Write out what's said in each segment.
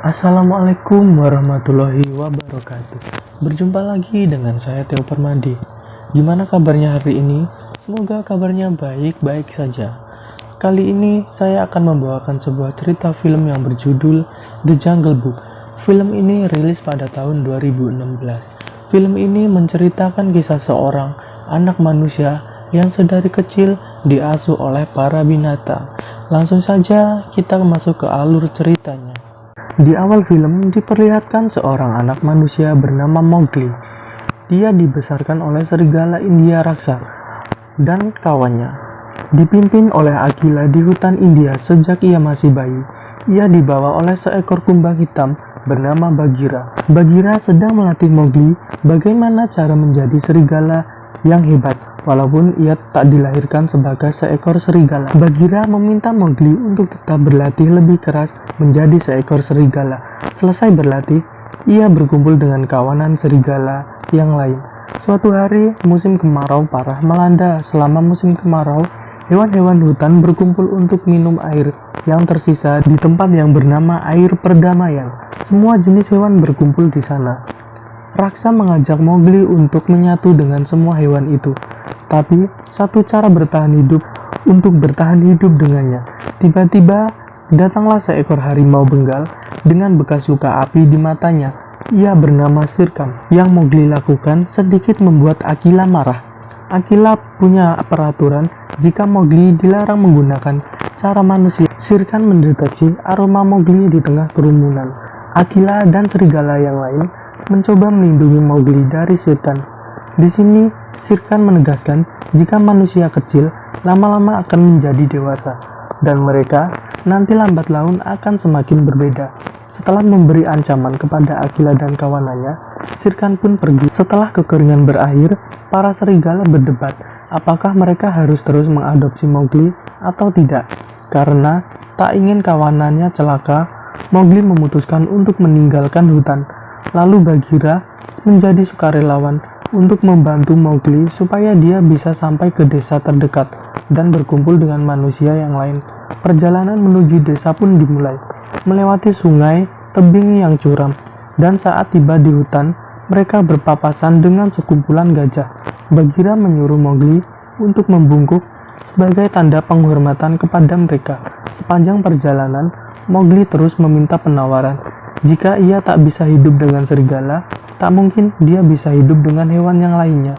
Assalamualaikum warahmatullahi wabarakatuh. Berjumpa lagi dengan saya Theo Permadi. Gimana kabarnya hari ini? Semoga kabarnya baik-baik saja. Kali ini saya akan membawakan sebuah cerita film yang berjudul The Jungle Book. Film ini rilis pada tahun 2016. Film ini menceritakan kisah seorang anak manusia yang sedari kecil diasuh oleh para binatang. Langsung saja kita masuk ke alur ceritanya. Di awal film diperlihatkan seorang anak manusia bernama Mowgli. Dia dibesarkan oleh serigala India raksasa dan kawannya. Dipimpin oleh Akila di hutan India sejak ia masih bayi. Ia dibawa oleh seekor kumbang hitam bernama Bagheera. Bagheera sedang melatih Mowgli bagaimana cara menjadi serigala yang hebat. Walaupun ia tak dilahirkan sebagai seekor serigala, Bagheera meminta Mowgli untuk tetap berlatih lebih keras menjadi seekor serigala. Selesai berlatih, ia berkumpul dengan kawanan serigala yang lain. Suatu hari, musim kemarau parah melanda. Selama musim kemarau, hewan-hewan hutan berkumpul untuk minum air yang tersisa di tempat yang bernama Air Perdamaian. Semua jenis hewan berkumpul di sana. Raksa mengajak Mowgli untuk menyatu dengan semua hewan itu. Tapi, satu cara bertahan hidup untuk bertahan hidup dengannya. Tiba-tiba, datanglah seekor harimau Bengal dengan bekas luka api di matanya. Ia bernama Shere Khan. Yang Mowgli lakukan sedikit membuat Akila marah. Akila punya peraturan jika Mowgli dilarang menggunakan cara manusia. Shere Khan mendeteksi aroma Mowgli di tengah kerumunan. Akila dan serigala yang lain mencoba melindungi Mowgli dari Shere Khan. Di sini, Shere Khan menegaskan jika manusia kecil lama-lama akan menjadi dewasa, dan mereka nanti lambat laun akan semakin berbeda. Setelah memberi ancaman kepada Akila dan kawanannya, Shere Khan pun pergi. Setelah kekeringan berakhir, para serigala berdebat apakah mereka harus terus mengadopsi Mowgli atau tidak. Karena tak ingin kawanannya celaka, Mowgli memutuskan untuk meninggalkan hutan. Lalu Bagheera menjadi sukarelawan untuk membantu Mowgli supaya dia bisa sampai ke desa terdekat dan berkumpul dengan manusia yang lain. Perjalanan menuju desa pun dimulai, melewati sungai, tebing yang curam, dan saat tiba di hutan, mereka berpapasan dengan sekumpulan gajah. Bagheera menyuruh Mowgli untuk membungkuk sebagai tanda penghormatan kepada mereka. Sepanjang perjalanan, Mowgli terus meminta penawaran. Jika ia tak bisa hidup dengan serigala, tak mungkin dia bisa hidup dengan hewan yang lainnya.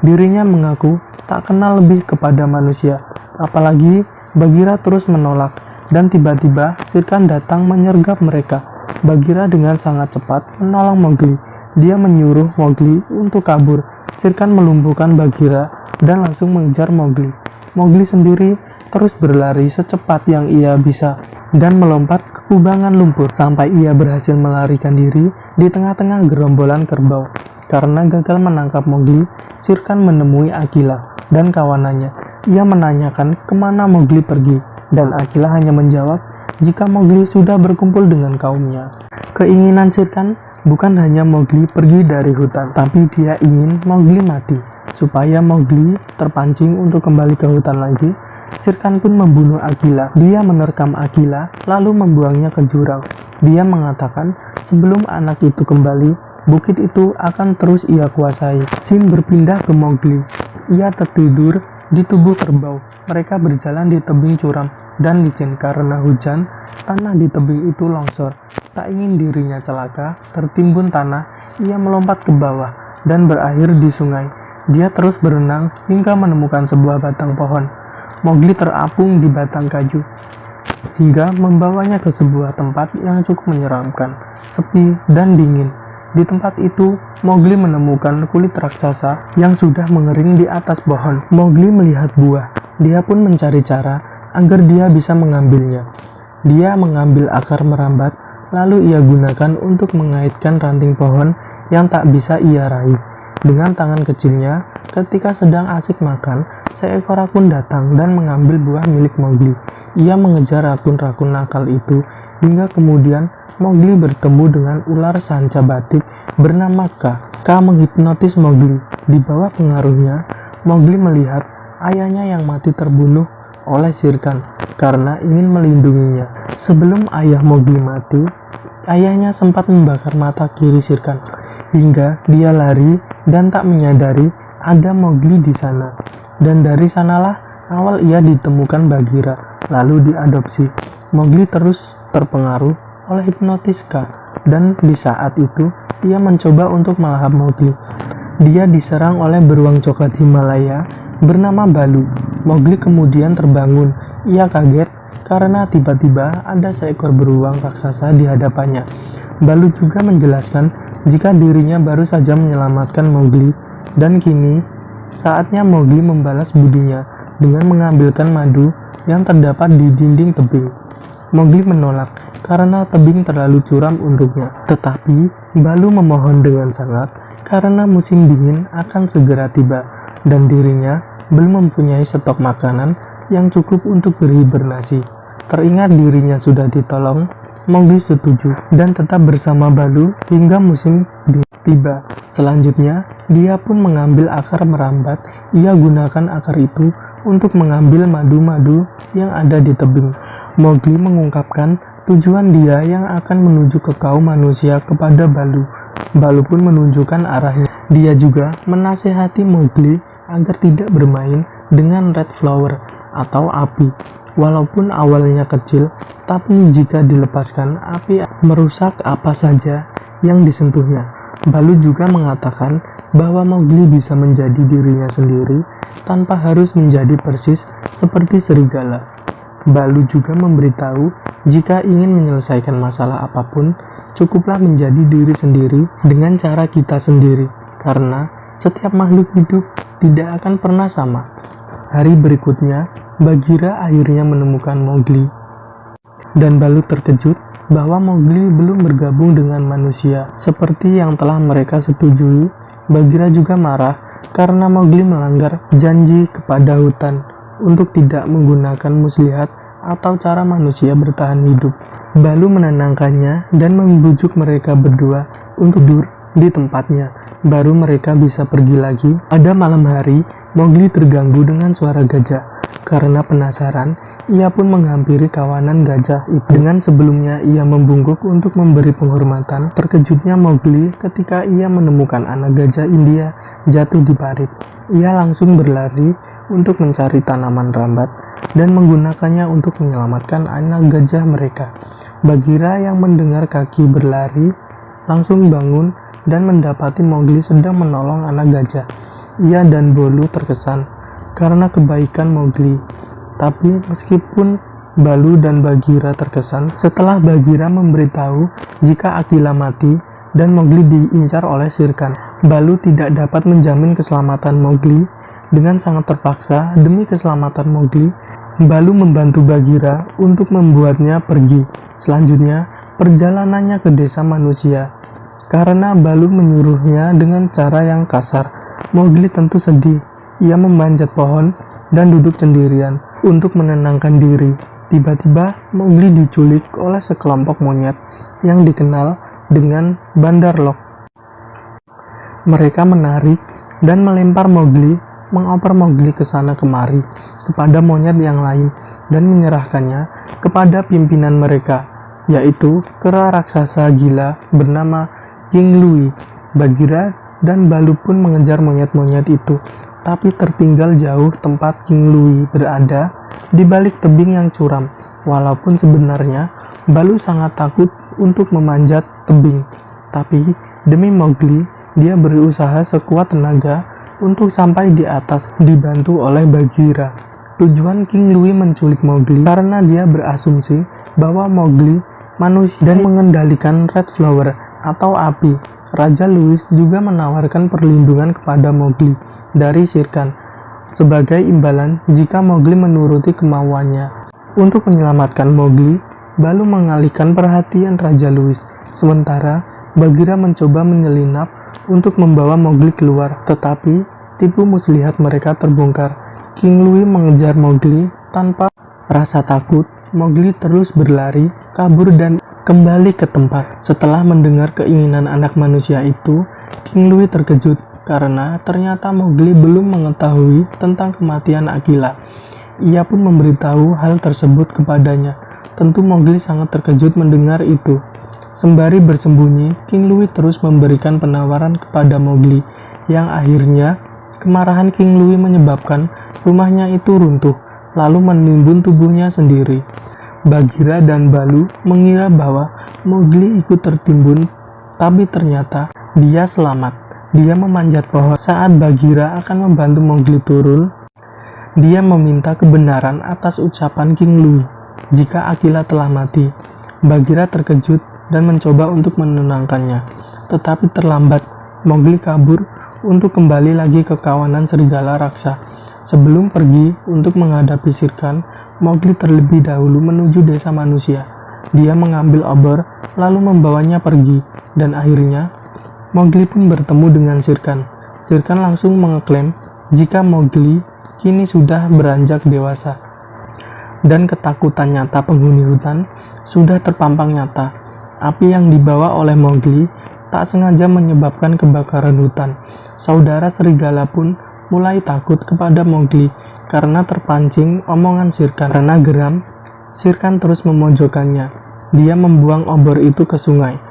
Dirinya mengaku tak kenal lebih kepada manusia. Apalagi Bagheera terus menolak, dan tiba-tiba Shere Khan datang menyergap mereka. Bagheera dengan sangat cepat menolong Mowgli. Dia menyuruh Mowgli untuk kabur. Shere Khan melumpuhkan Bagheera dan langsung mengejar Mowgli. Mowgli sendiri terus berlari secepat yang ia bisa dan melompat ke kubangan lumpur sampai ia berhasil melarikan diri di tengah-tengah gerombolan kerbau. Karena gagal menangkap Mowgli, Shere Khan menemui Akila dan kawanannya. Ia menanyakan kemana Mowgli pergi, dan Akila hanya menjawab jika Mowgli sudah berkumpul dengan kaumnya. Keinginan Shere Khan bukan hanya Mowgli pergi dari hutan, tapi dia ingin Mowgli mati. Supaya Mowgli terpancing untuk kembali ke hutan lagi, Shere Khan pun membunuh Akila. Dia menerkam Akila, lalu membuangnya ke jurang. Dia mengatakan, sebelum anak itu kembali, bukit itu akan terus ia kuasai. Scene berpindah ke Mowgli. Ia tertidur di tubuh kerbau. Mereka berjalan di tebing curam dan licin karena hujan. Tanah di tebing itu longsor. Tak ingin dirinya celaka, tertimbun tanah, ia melompat ke bawah dan berakhir di sungai. Dia terus berenang hingga menemukan sebuah batang pohon. Mowgli terapung di batang kayu hingga membawanya ke sebuah tempat yang cukup menyeramkan, sepi dan dingin. Di tempat itu, Mowgli menemukan kulit raksasa yang sudah mengering di atas pohon. Mowgli melihat buah. Dia pun mencari cara agar dia bisa mengambilnya. Dia mengambil akar merambat, lalu ia gunakan untuk mengaitkan ranting pohon yang tak bisa ia raih. Dengan tangan kecilnya, ketika sedang asik makan, seekor rakun datang dan mengambil buah milik Mowgli. Ia mengejar rakun-rakun nakal itu, hingga kemudian Mowgli bertemu dengan ular sanca batik bernama Ka. Ka menghipnotis Mowgli. Di bawah pengaruhnya, Mowgli melihat ayahnya yang mati terbunuh oleh Shere Khan karena ingin melindunginya. Sebelum ayah Mowgli mati, ayahnya sempat membakar mata kiri Shere Khan hingga dia lari dan tak menyadari ada Mowgli di sana. Dan dari sanalah awal ia ditemukan Bagheera lalu diadopsi. Mowgli terus terpengaruh oleh hipnotis Scar, dan di saat itu ia mencoba untuk melahap Mowgli. Dia diserang oleh beruang coklat Himalaya bernama Balu. Mowgli kemudian terbangun. Ia kaget karena tiba-tiba ada seekor beruang raksasa di hadapannya. Balu juga menjelaskan jika dirinya baru saja menyelamatkan Mowgli dan kini saatnya Mowgli membalas budinya dengan mengambilkan madu yang terdapat di dinding tebing. Mowgli menolak karena tebing terlalu curam untuknya. Tetapi Balu memohon dengan sangat karena musim dingin akan segera tiba dan dirinya belum mempunyai stok makanan yang cukup untuk berhibernasi. Teringat dirinya sudah ditolong, Mowgli setuju dan tetap bersama Balu hingga musim dingin tiba. Selanjutnya, dia pun mengambil akar merambat. Ia gunakan akar itu untuk mengambil madu-madu yang ada di tebing. Mowgli mengungkapkan tujuan dia yang akan menuju ke kaum manusia kepada Balu. Balu pun menunjukkan arahnya. Dia juga menasihati Mowgli agar tidak bermain dengan Red Flower atau api. Walaupun awalnya kecil, tapi jika dilepaskan, api merusak apa saja yang disentuhnya. Balu juga mengatakan bahwa Mowgli bisa menjadi dirinya sendiri tanpa harus menjadi persis seperti serigala. Balu juga memberitahu jika ingin menyelesaikan masalah apapun, cukuplah menjadi diri sendiri dengan cara kita sendiri, karena setiap makhluk hidup tidak akan pernah sama. Hari berikutnya, Bagheera akhirnya menemukan Mowgli. Dan Balu terkejut bahwa Mowgli belum bergabung dengan manusia seperti yang telah mereka setujui. Bagheera juga marah karena Mowgli melanggar janji kepada hutan untuk tidak menggunakan muslihat atau cara manusia bertahan hidup. Balu menenangkannya dan membujuk mereka berdua untuk tidur di tempatnya. Baru mereka bisa pergi lagi. Pada malam hari, Mowgli terganggu dengan suara gajah. Karena penasaran, ia pun menghampiri kawanan gajah itu. Dengan sebelumnya ia membungkuk untuk memberi penghormatan, terkejutnya Mowgli ketika ia menemukan anak gajah India jatuh di parit. Ia langsung berlari untuk mencari tanaman rambat dan menggunakannya untuk menyelamatkan anak gajah mereka. Bagheera yang mendengar kaki berlari langsung bangun dan mendapati Mowgli sedang menolong anak gajah. Ia dan Bolu terkesan karena kebaikan Mowgli. Tapi meskipun Balu dan Bagheera terkesan setelah Bagheera memberitahu jika Akila mati dan Mowgli diincar oleh Shere Khan, Balu tidak dapat menjamin keselamatan Mowgli. Dengan sangat terpaksa demi keselamatan Mowgli, Balu membantu Bagheera untuk membuatnya pergi. Selanjutnya, perjalanannya ke desa manusia. Karena Balu menyuruhnya dengan cara yang kasar, Mowgli tentu sedih. Ia memanjat pohon dan duduk sendirian untuk menenangkan diri. Tiba-tiba Mowgli diculik oleh sekelompok monyet yang dikenal dengan Bandarlok. Mereka menarik dan melempar Mowgli, mengoper Mowgli ke sana kemari kepada monyet yang lain dan menyerahkannya kepada pimpinan mereka, yaitu kera raksasa gila bernama King Louie. Bagheera dan Balu pun mengejar monyet-monyet itu, tapi tertinggal jauh tempat King Louie berada di balik tebing yang curam. Walaupun sebenarnya Balu sangat takut untuk memanjat tebing, tapi demi Mowgli dia berusaha sekuat tenaga untuk sampai di atas dibantu oleh Bagheera. Tujuan King Louie menculik Mowgli karena dia berasumsi bahwa Mowgli manusia dan mengendalikan Red Flower atau api. Raja Louie juga menawarkan perlindungan kepada Mowgli dari Shere Khan sebagai imbalan jika Mowgli menuruti kemauannya. Untuk menyelamatkan Mowgli, Balu mengalihkan perhatian Raja Louie, sementara Bagheera mencoba menyelinap untuk membawa Mowgli keluar, tetapi tipu muslihat mereka terbongkar. King Louie mengejar Mowgli tanpa rasa takut. Mowgli terus berlari, kabur dan kembali ke tempat. Setelah mendengar keinginan anak manusia itu, King Louie terkejut karena ternyata Mowgli belum mengetahui tentang kematian Akila. Ia pun memberitahu hal tersebut kepadanya. Tentu Mowgli sangat terkejut mendengar itu. Sembari bersembunyi, King Louie terus memberikan penawaran kepada Mowgli, yang akhirnya kemarahan King Louie menyebabkan rumahnya itu runtuh, lalu menimbun tubuhnya sendiri. Bagheera dan Baloo mengira bahwa Mowgli ikut tertimbun, tapi ternyata dia selamat. Dia memanjat pohon. Saat Bagheera akan membantu Mowgli turun, dia meminta kebenaran atas ucapan King Louie jika Akila telah mati. Bagheera terkejut dan mencoba untuk menenangkannya, tetapi terlambat. Mowgli kabur untuk kembali lagi ke kawanan serigala raksa. Sebelum pergi untuk menghadapi Shere Khan, Mowgli terlebih dahulu menuju desa manusia. Dia mengambil obor lalu membawanya pergi, dan akhirnya Mowgli pun bertemu dengan Shere Khan. Shere Khan langsung mengeklaim jika Mowgli kini sudah beranjak dewasa, dan ketakutan nyata penghuni hutan sudah terpampang nyata. Api yang dibawa oleh Mowgli tak sengaja menyebabkan kebakaran hutan. Saudara serigala pun mulai takut kepada Mowgli karena terpancing omongan Shere Khan. Karena geram, Shere Khan terus memojokkannya. Dia membuang obor itu ke sungai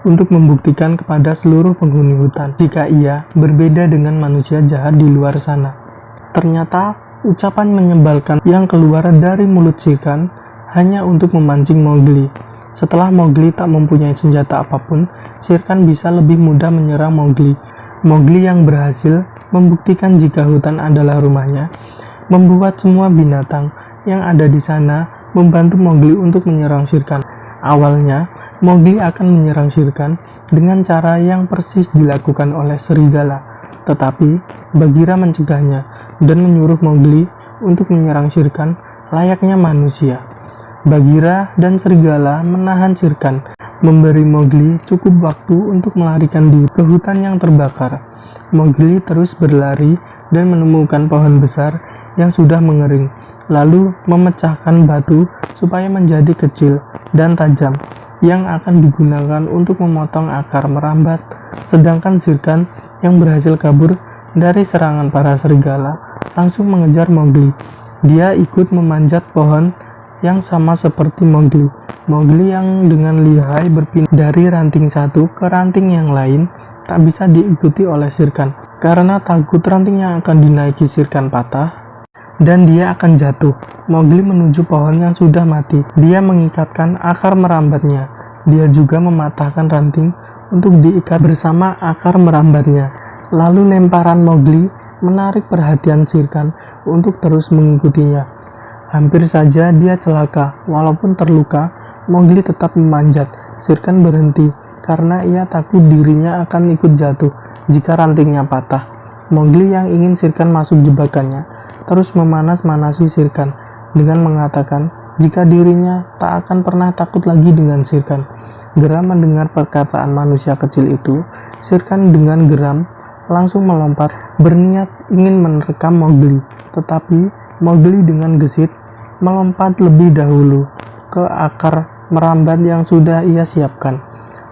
untuk membuktikan kepada seluruh penghuni hutan jika ia berbeda dengan manusia jahat di luar sana. Ternyata ucapan menyebalkan yang keluar dari mulut Shere Khan hanya untuk memancing Mowgli. Setelah Mowgli tak mempunyai senjata apapun, Shere Khan bisa lebih mudah menyerang Mowgli. Mowgli yang berhasil membuktikan jika hutan adalah rumahnya, membuat semua binatang yang ada di sana membantu Mowgli untuk menyerang Shere Khan. Awalnya, Mowgli akan menyerang Shere Khan dengan cara yang persis dilakukan oleh serigala, tetapi Bagheera mencegahnya dan menyuruh Mowgli untuk menyerang Shere Khan layaknya manusia. Bagheera dan serigala menahan Shere Khan, memberi Mowgli cukup waktu untuk melarikan diri ke hutan yang terbakar. Mowgli terus berlari dan menemukan pohon besar yang sudah mengering, lalu memecahkan batu supaya menjadi kecil dan tajam yang akan digunakan untuk memotong akar merambat. Sedangkan Shere Khan yang berhasil kabur dari serangan para serigala langsung mengejar Mowgli. Dia ikut memanjat pohon yang sama seperti Mowgli. Mowgli yang dengan lihai berpindah dari ranting satu ke ranting yang lain tak bisa diikuti oleh Shere Khan karena takut ranting yang akan dinaiki Shere Khan patah dan dia akan jatuh. Mowgli menuju pohon yang sudah mati. Dia mengikatkan akar merambatnya. Dia juga mematahkan ranting untuk diikat bersama akar merambatnya. Lalu lemparan Mowgli menarik perhatian Shere Khan untuk terus mengikutinya. Hampir saja dia celaka. Walaupun terluka, Mowgli tetap memanjat. Shere Khan berhenti karena ia takut dirinya akan ikut jatuh jika rantingnya patah. Mowgli yang ingin Shere Khan masuk jebakannya terus memanas-manasi Shere Khan dengan mengatakan jika dirinya tak akan pernah takut lagi dengan Shere Khan. Geram mendengar perkataan manusia kecil itu, Shere Khan dengan geram langsung melompat berniat ingin menerkam Mowgli. Tetapi Mowgli dengan gesit melompat lebih dahulu ke akar merambat yang sudah ia siapkan.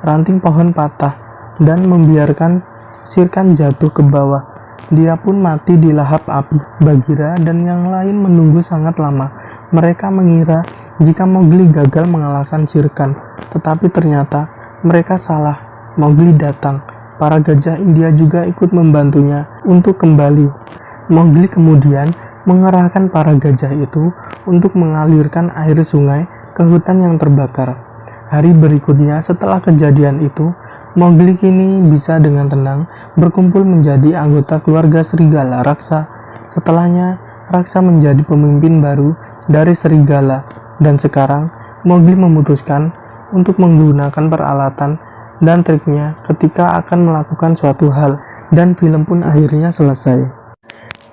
Ranting pohon patah dan membiarkan Shere Khan jatuh ke bawah. Dia pun mati di lahap api. Bagheera dan yang lain menunggu sangat lama. Mereka mengira jika Mowgli gagal mengalahkan Shere Khan, tetapi ternyata mereka salah. Mowgli datang. Para gajah India juga ikut membantunya untuk kembali. Mowgli kemudian mengerahkan para gajah itu untuk mengalirkan air sungai ke hutan yang terbakar. Hari berikutnya setelah kejadian itu, Mowgli kini bisa dengan tenang berkumpul menjadi anggota keluarga serigala raksa. Setelahnya, raksa menjadi pemimpin baru dari serigala, dan sekarang Mowgli memutuskan untuk menggunakan peralatan dan triknya ketika akan melakukan suatu hal, dan film pun akhirnya selesai.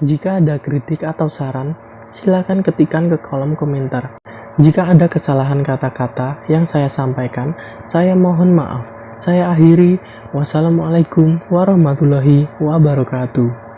Jika ada kritik atau saran, silakan ketikkan ke kolom komentar. Jika ada kesalahan kata-kata yang saya sampaikan, saya mohon maaf. Saya akhiri. Wassalamualaikum warahmatullahi wabarakatuh.